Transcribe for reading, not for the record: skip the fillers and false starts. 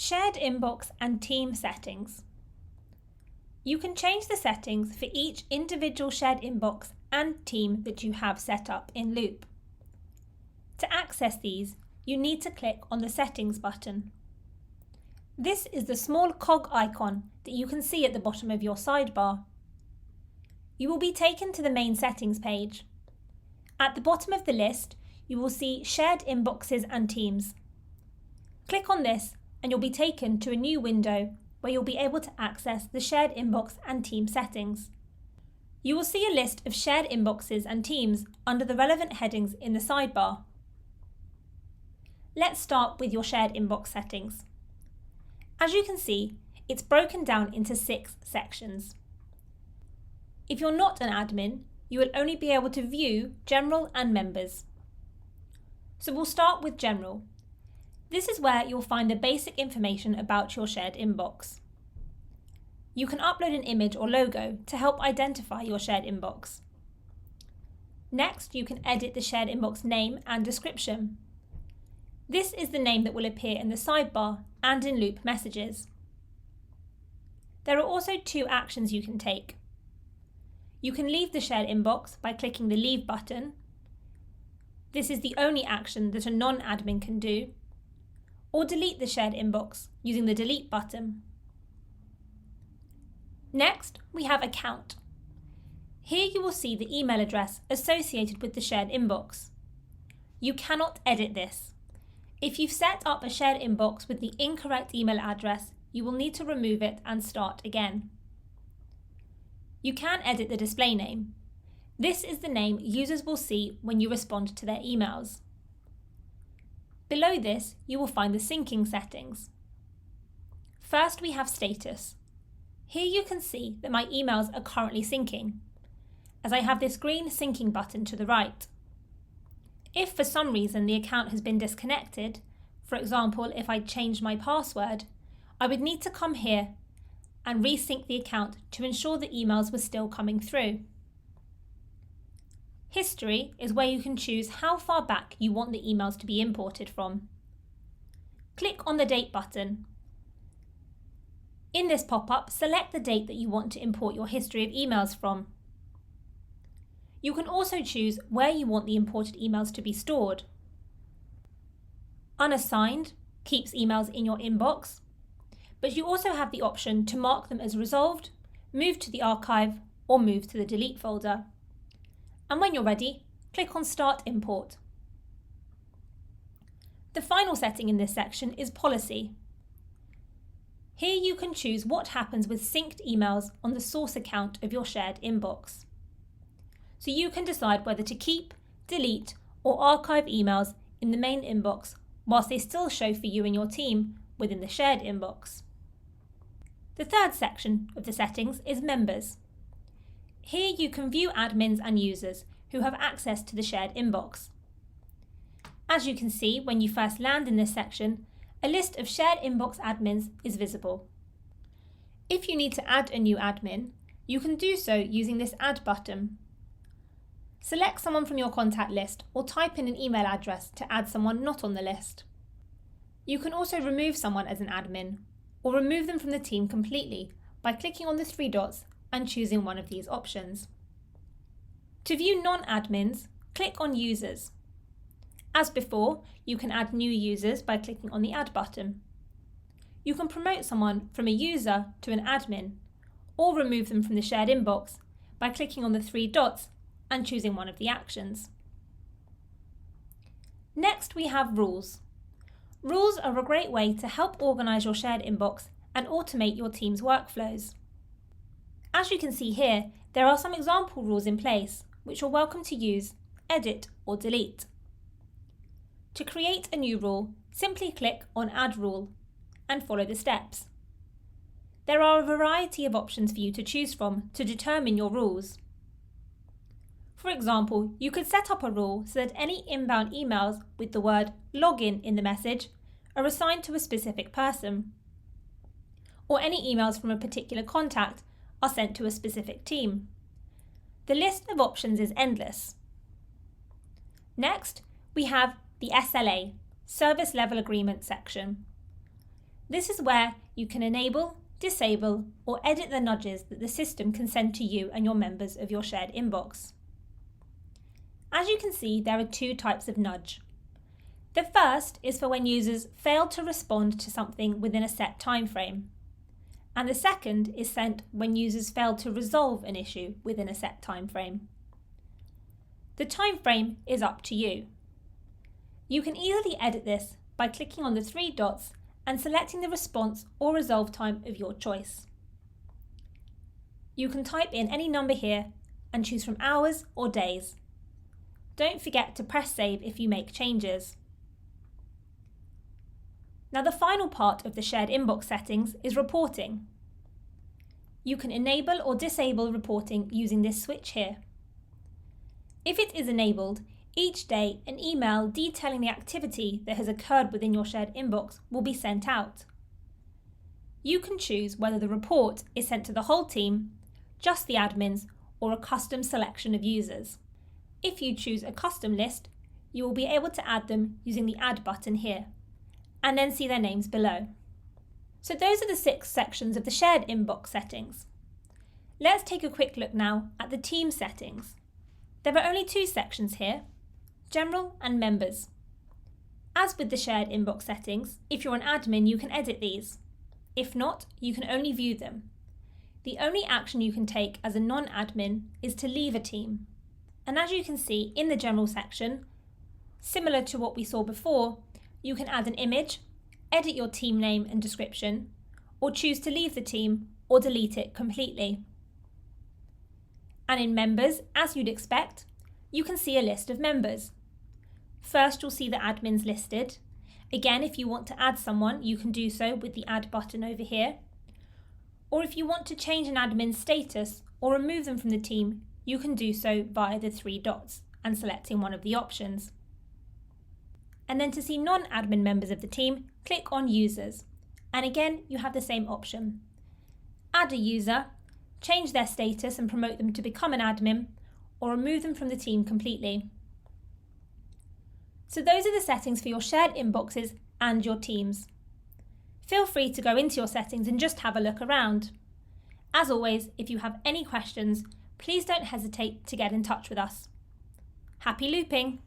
Shared inbox and team settings. You can change the settings for each individual shared inbox and team that you have set up in Loop. To access these, you need to click on the Settings button. This is the small cog icon that you can see at the bottom of your sidebar. You will be taken to the main settings page. At the bottom of the list, you will see Shared Inboxes and Teams. Click on this and you'll be taken to a new window where you'll be able to access the shared inbox and team settings. You will see a list of shared inboxes and teams under the relevant headings in the sidebar. Let's start with your shared inbox settings. As you can see, it's broken down into 6 sections. If you're not an admin, you will only be able to view General and Members. So we'll start with General. This is where you'll find the basic information about your shared inbox. You can upload an image or logo to help identify your shared inbox. Next, you can edit the shared inbox name and description. This is the name that will appear in the sidebar and in Loop messages. There are also 2 actions you can take. You can leave the shared inbox by clicking the Leave button. This is the only action that a non-admin can do. Or delete the shared inbox using the Delete button. Next, we have Account. Here you will see the email address associated with the shared inbox. You cannot edit this. If you've set up a shared inbox with the incorrect email address, you will need to remove it and start again. You can edit the display name. This is the name users will see when you respond to their emails. Below this, you will find the syncing settings. First, we have Status. Here you can see that my emails are currently syncing, as I have this green syncing button to the right. If for some reason the account has been disconnected, for example if I changed my password, I would need to come here and resync the account to ensure the emails were still coming through. History is where you can choose how far back you want the emails to be imported from. Click on the Date button. In this pop-up, select the date that you want to import your history of emails from. You can also choose where you want the imported emails to be stored. Unassigned keeps emails in your inbox, but you also have the option to mark them as resolved, move to the archive, or move to the delete folder. And when you're ready, click on Start Import. The final setting in this section is Policy. Here you can choose what happens with synced emails on the source account of your shared inbox. So you can decide whether to keep, delete, or archive emails in the main inbox whilst they still show for you and your team within the shared inbox. The third section of the settings is Members. Here you can view admins and users who have access to the shared inbox. As you can see when you first land in this section, a list of shared inbox admins is visible. If you need to add a new admin, you can do so using this Add button. Select someone from your contact list or type in an email address to add someone not on the list. You can also remove someone as an admin or remove them from the team completely by clicking on the 3 dots and choosing one of these options. To view non-admins, click on Users. As before, you can add new users by clicking on the Add button. You can promote someone from a user to an admin, or remove them from the shared inbox by clicking on the 3 dots and choosing one of the actions. Next, we have Rules. Rules are a great way to help organise your shared inbox and automate your team's workflows. As you can see here, there are some example rules in place, which you're welcome to use, edit or delete. To create a new rule, simply click on Add Rule and follow the steps. There are a variety of options for you to choose from to determine your rules. For example, you could set up a rule so that any inbound emails with the word login in the message are assigned to a specific person, or any emails from a particular contact are sent to a specific team. The list of options is endless. Next, we have the SLA, Service Level Agreement section. This is where you can enable, disable, or edit the nudges that the system can send to you and your members of your shared inbox. As you can see, there are two types of nudge. The first is for when users fail to respond to something within a set time frame. And the second is sent when users fail to resolve an issue within a set time frame. The time frame is up to you. You can easily edit this by clicking on the three dots and selecting the response or resolve time of your choice. You can type in any number here and choose from hours or days. Don't forget to press save if you make changes. Now the final part of the shared inbox settings is reporting. You can enable or disable reporting using this switch here. If it is enabled, each day an email detailing the activity that has occurred within your shared inbox will be sent out. You can choose whether the report is sent to the whole team, just the admins, or a custom selection of users. If you choose a custom list, you will be able to add them using the Add button here, and then see their names below. So those are the 6 sections of the shared inbox settings. Let's take a quick look now at the team settings. There are only 2 sections here, General and Members. As with the shared inbox settings, if you're an admin, you can edit these. If not, you can only view them. The only action you can take as a non-admin is to leave a team. And as you can see in the General section, similar to what we saw before, you can add an image, edit your team name and description, or choose to leave the team or delete it completely. And in Members, as you'd expect, you can see a list of members. First, you'll see the admins listed. Again, if you want to add someone, you can do so with the Add button over here. Or if you want to change an admin's status or remove them from the team, you can do so via the 3 dots and selecting one of the options. And then to see non-admin members of the team, click on Users. And again, you have the same option. Add a user, change their status and promote them to become an admin, or remove them from the team completely. So those are the settings for your shared inboxes and your teams. Feel free to go into your settings and just have a look around. As always, if you have any questions, please don't hesitate to get in touch with us. Happy looping!